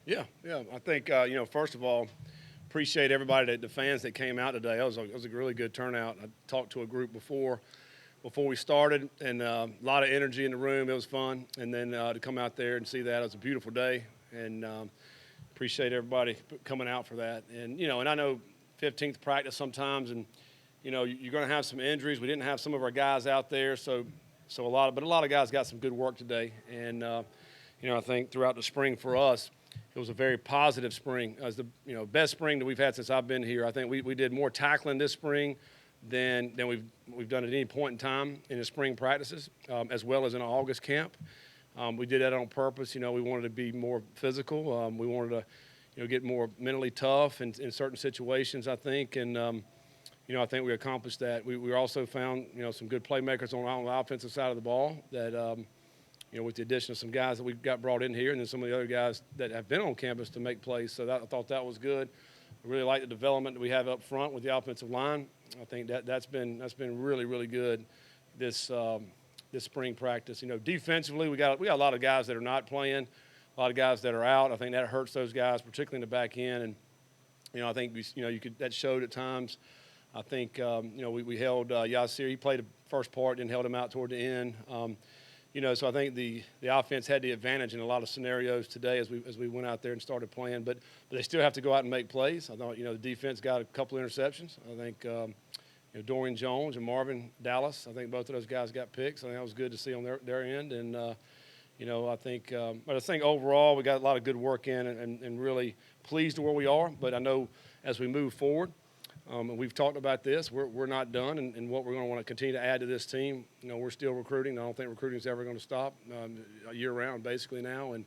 Yeah. I think first of all, appreciate everybody, the fans that came out today. It was a really good turnout. I talked to a group before we started, and a lot of energy in the room. It was fun, and then to come out there and see that, it was a beautiful day, and appreciate everybody coming out for that. And I know 15th practice sometimes, and you're going to have some injuries. We didn't have some of our guys out there, so a lot of guys got some good work today, and I think throughout the spring for us, it was a very positive spring. It was the best spring that we've had since I've been here. I think we did more tackling this spring than we've done at any point in time in the spring practices, as well as in our August camp. We did that on purpose. We wanted to be more physical. We wanted to get more mentally tough in certain situations, I think, and I think we accomplished that. We also found some good playmakers on the offensive side of the ball that. With the addition of some guys that we got brought in here, and then some of the other guys that have been on campus to make plays. So I thought that was good. I really like the development that we have up front with the offensive line. I think that's been really, really good this spring practice. Defensively, we got a lot of guys that are not playing, a lot of guys that are out. I think that hurts those guys, particularly in the back end. And I think that showed at times. I think we held Yasir. He played the first part, and held him out toward the end. So I think the offense had the advantage in a lot of scenarios today as we went out there and started playing. But they still have to go out and make plays. I thought the defense got a couple of interceptions. I think Dorian Jones and Marvin Dallas. I think both of those guys got picks. I think that was good to see on their end. And I think overall we got a lot of good work in and really pleased with where we are. But I know as we move forward. And we've talked about this. We're not done, and what we're going to want to continue to add to this team. We're still recruiting. I don't think recruiting is ever going to stop year round, basically now. And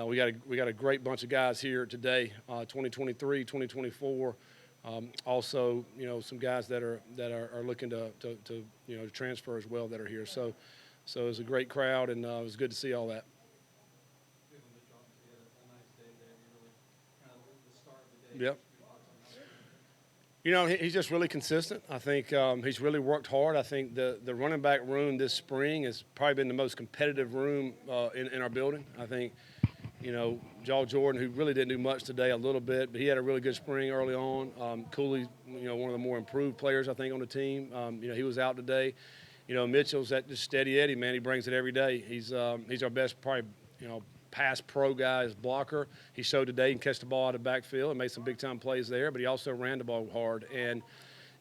we got a great bunch of guys here today, 2023, 2024. Also, some guys that are looking to transfer as well that are here. So it was a great crowd, and it was good to see all that. Yep. He's just really consistent. I think he's really worked hard. I think the running back room this spring has probably been the most competitive room in our building. I think, Jaw Jordan, who really didn't do much today, a little bit, but he had a really good spring early on. Cooley, one of the more improved players, I think, on the team. He was out today. Mitchell's that just steady Eddie, man. He brings it every day. He's our best, probably, pass pro guy as blocker. He showed today he can catch the ball out of the backfield and made some big-time plays there, but he also ran the ball hard. And,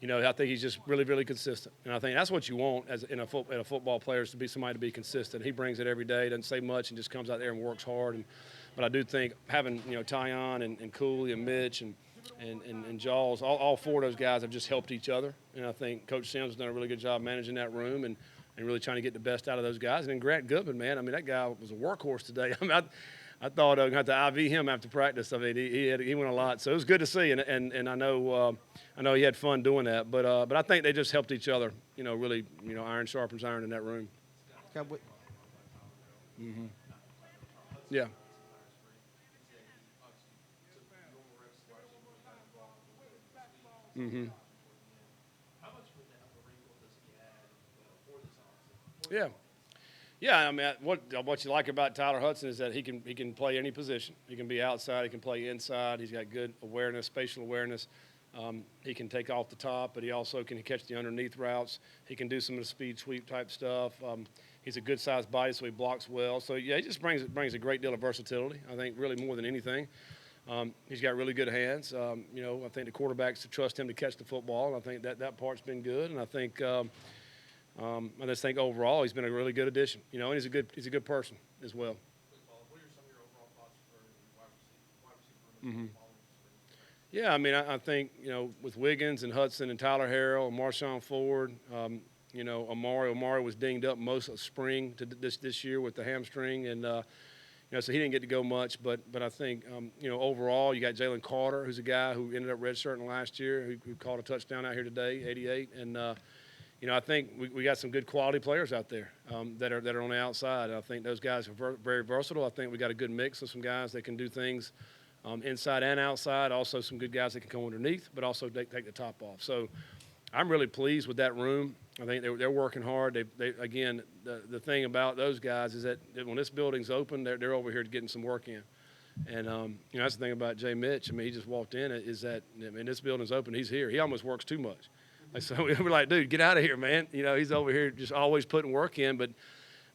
I think he's just really, really consistent. And I think that's what you want in a football player is to be somebody to be consistent. He brings it every day, doesn't say much, and just comes out there and works hard. But I do think having, Tyon and Cooley and Mitch and Jaws, all four of those guys have just helped each other. And I think Coach Sims has done a really good job managing that room and really trying to get the best out of those guys. And then Grant Goodman, man, that guy was a workhorse today. I thought I was going to have to IV him after practice. He went a lot. So it was good to see, and I know he had fun doing that. But I think they just helped each other, really, iron sharpens iron in that room. Mm-hmm. Yeah. Mm-hmm. Yeah. Yeah, what you like about Tyler Hudson is that he can play any position. He can be outside, he can play inside. He's got good awareness, spatial awareness. He can take off the top, but he also can catch the underneath routes. He can do some of the speed sweep type stuff. He's a good-sized body, so he blocks well. So, yeah, he just brings a great deal of versatility, I think, really more than anything. He's got really good hands. I think the quarterbacks trust him to catch the football, and I think that part's been good. And I think I just think overall he's been a really good addition. And he's a good person as well. What are some of your overall thoughts for wide receiver? Mm-hmm. Yeah, I think with Wiggins and Hudson and Tyler Harrell and Marshawn Ford, Amari was dinged up most of spring to this year with the hamstring, and so he didn't get to go much. But I think overall you got Jalen Carter, who's a guy who ended up redshirting last year, who caught a touchdown out here today, 88, and I think we got some good quality players out there that are on the outside. I think those guys are very versatile. I think we got a good mix of some guys that can do things inside and outside. Also, some good guys that can come underneath, but also take the top off. So I'm really pleased with that room. I think they're working hard. The thing about those guys is that when this building's open, they're over here getting some work in. And that's the thing about Jay Mitch. I mean, he just walked in. Is that this building's open. He's here. He almost works too much. Like, so we're like, dude, get out of here, man. He's over here just always putting work in. But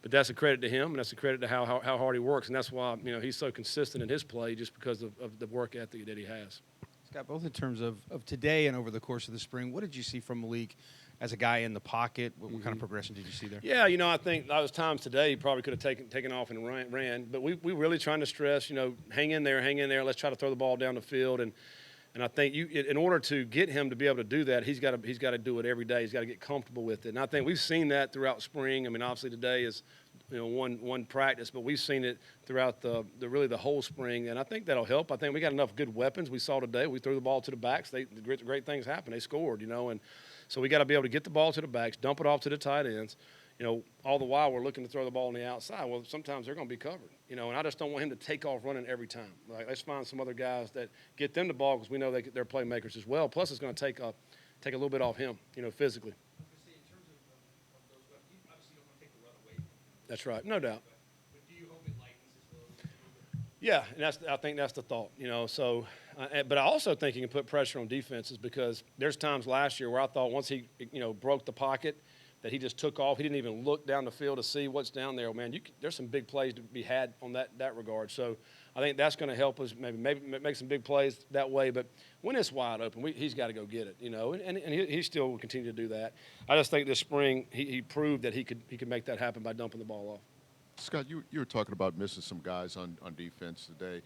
that's a credit to him, and that's a credit to how hard he works. And that's why he's so consistent in his play, just because of the work ethic that he has. Scott, both in terms of today and over the course of the spring, what did you see from Malik as a guy in the pocket? What kind of progression did you see there? Yeah, I think those times today he probably could have taken off and ran. But we really trying to stress, hang in there. Let's try to throw the ball down the field. And I think in order to get him to be able to do that, he's got to do it every day. He's got to get comfortable with it. And I think we've seen that throughout spring. I mean, obviously today is one practice, but we've seen it throughout the whole spring, and I think that'll help. I think we got enough good weapons. We saw today. We threw the ball to the backs. Great things happened. They scored, and so we got to be able to get the ball to the backs, dump it off to the tight ends. All the while we're looking to throw the ball on the outside. Well, sometimes they're going to be covered, and I just don't want him to take off running every time. Like, let's find some other guys that get them the ball, because we know they're playmakers as well. Plus, it's going to take a little bit off him, physically. That's right, no doubt. But do you hope it lightens his load a little bit? Yeah, and I think that's the thought, So, but I also think he can put pressure on defenses, because there's times last year where I thought once he, broke the pocket, that he just took off. He didn't even look down the field to see what's down there. Man, there's some big plays to be had on that regard. So I think that's going to help us maybe make some big plays that way. But when it's wide open, he's got to go get it, and he still will continue to do that. I just think this spring he proved that he could make that happen by dumping the ball off. Scott, you were talking about missing some guys on defense today.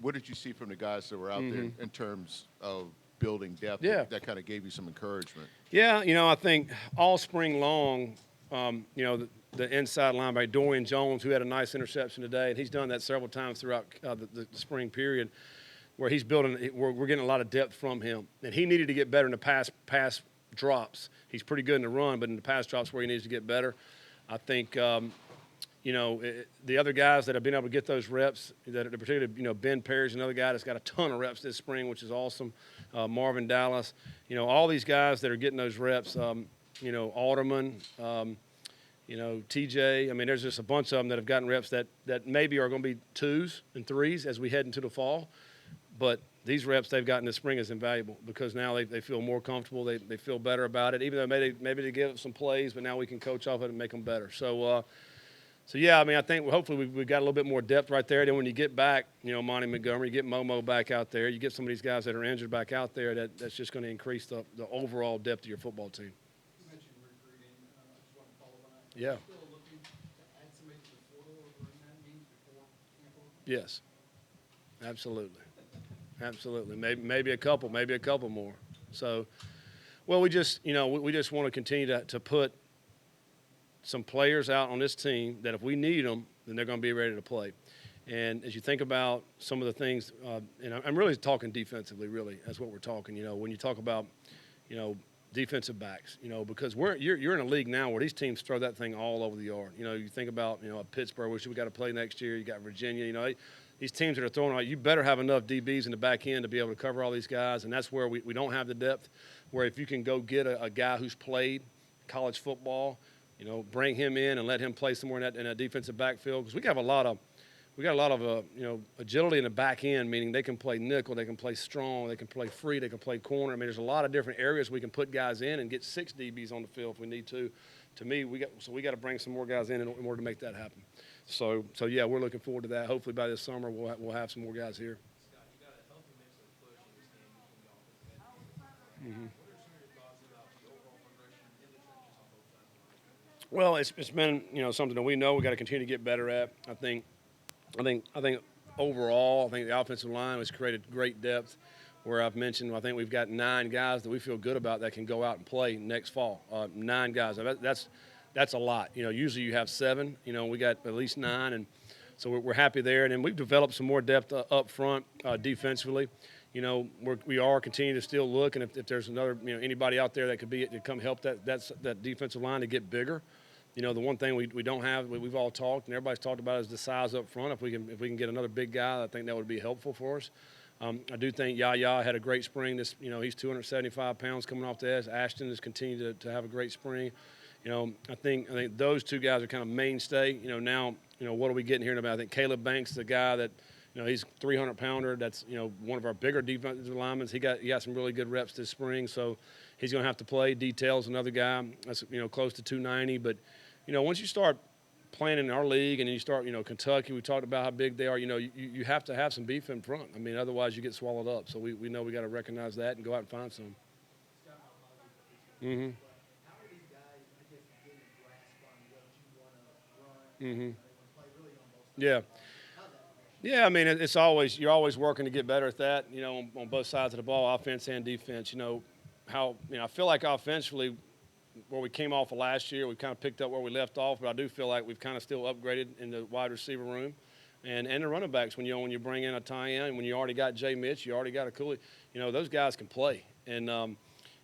What did you see from the guys that were out there in terms of building depth? Yeah. That kind of gave you some encouragement? Yeah, I think all spring long, the inside linebacker, Dorian Jones, who had a nice interception today, and he's done that several times throughout the spring period, where he's building. We're getting a lot of depth from him, and he needed to get better in the pass drops. He's pretty good in the run, but in the pass drops where he needs to get better. I think the other guys that have been able to get those reps, that particularly Ben Perry's another guy that's got a ton of reps this spring, which is awesome. Marvin Dallas, all these guys that are getting those reps. Alderman. TJ. I mean, there's just a bunch of them that have gotten reps that maybe are going to be 2s and 3s as we head into the fall. But these reps they've gotten this spring is invaluable, because now they feel more comfortable. They feel better about it, even though maybe they give up some plays, but now we can coach off it and make them better. So yeah, I mean, I think hopefully we got a little bit more depth right there. Then when you get back, Monty Montgomery, you get Momo back out there, you get some of these guys that are injured back out there, that's just going to increase the overall depth of your football team. You mentioned recruiting. I just want to follow on that. Yeah. Are you still looking to add somebody to the portal over in that means before camp opens? Yes, absolutely. Maybe a couple more. So, well, we just want to continue to put some players out on this team that if we need them, then they're going to be ready to play. And as you think about some of the things, and I'm really talking defensively, really, that's what we're talking. When you talk about, defensive backs, because you're in a league now where these teams throw that thing all over the yard. You think about, Pittsburgh, which we got to play next year. You got Virginia, these teams that are throwing out, you better have enough DBs in the back end to be able to cover all these guys. And that's where we don't have the depth, where if you can go get a guy who's played college football, bring him in and let him play somewhere in that defensive backfield, because we got a lot of agility in the back end, meaning they can play nickel, they can play strong, they can play free, they can play corner. I mean, there's a lot of different areas we can put guys in and get 6 DBs on the field if we need to. To me, we got to bring some more guys in order to make that happen. So yeah, we're looking forward to that. Hopefully by this summer we'll have some more guys here. Scott, you got a healthy mix of push in this game between the offensive end and defensive. What are some of your thoughts about the overall progression in the trenches on both sides of the line? Well, it's been something that we know we got to continue to get better at. I think overall, I think the offensive line has created great depth. Where I've mentioned, I think we've got 9 guys that we feel good about that can go out and play next fall. 9 guys. Now that's a lot. Usually you have 7. We got at least 9, and so we're happy there. And then we've developed some more depth up front defensively. We are continuing to still look, and if there's another, anybody out there that could be to come help that defensive line to get bigger. The one thing we don't have, we've all talked and everybody's talked about, is the size up front. If we can get another big guy, I think that would be helpful for us. I do think Yaya had a great spring. He's 275 pounds coming off the edge. Ashton has continued to have a great spring. I think those 2 guys are kind of mainstay. Now, what are we getting here in about? I think Caleb Banks is a guy that, He's 300-pounder. That's one of our bigger defensive linemen. He got some really good reps this spring, so he's going to have to play. Detail's another guy that's close to 290. But once you start playing in our league and then you start Kentucky, we talked about how big they are. You have to have some beef in front. I mean, otherwise you get swallowed up. So we know we got to recognize that and go out and find some. Scott, I apologize for this, Mm-hmm. but how are these guys, I guess, getting a grasp on what you want to run? Mm-hmm. They want to play really on both sides. Yeah. How's that progression? Yeah, I mean, you're always working to get better at that. On both sides of the ball, offense and defense. I feel like offensively, where we came off of last year, we kind of picked up where we left off. But I do feel like we've kind of still upgraded in the wide receiver room, and the running backs. When you bring in a tie-in, when you already got Jay Mitch, you already got a Cooley. Those guys can play, and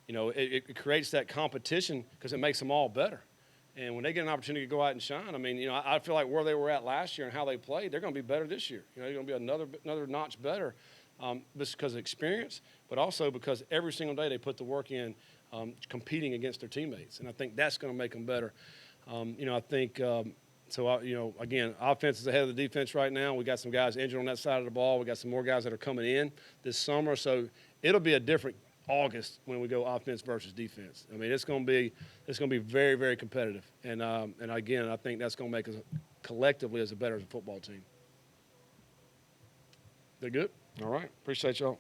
it creates that competition because it makes them all better. And when they get an opportunity to go out and shine, I mean, I feel like where they were at last year and how they played, they're going to be better this year. They're going to be another notch better, just because of experience, but also because every single day they put the work in, competing against their teammates, and I think that's going to make them better. I think again, offense is ahead of the defense right now. We got some guys injured on that side of the ball. We got some more guys that are coming in this summer, so it'll be a different August when we go offense versus defense. I mean, it's going to be very, very competitive, and again, I think that's going to make us collectively as a better football team. They're good. All right, appreciate y'all.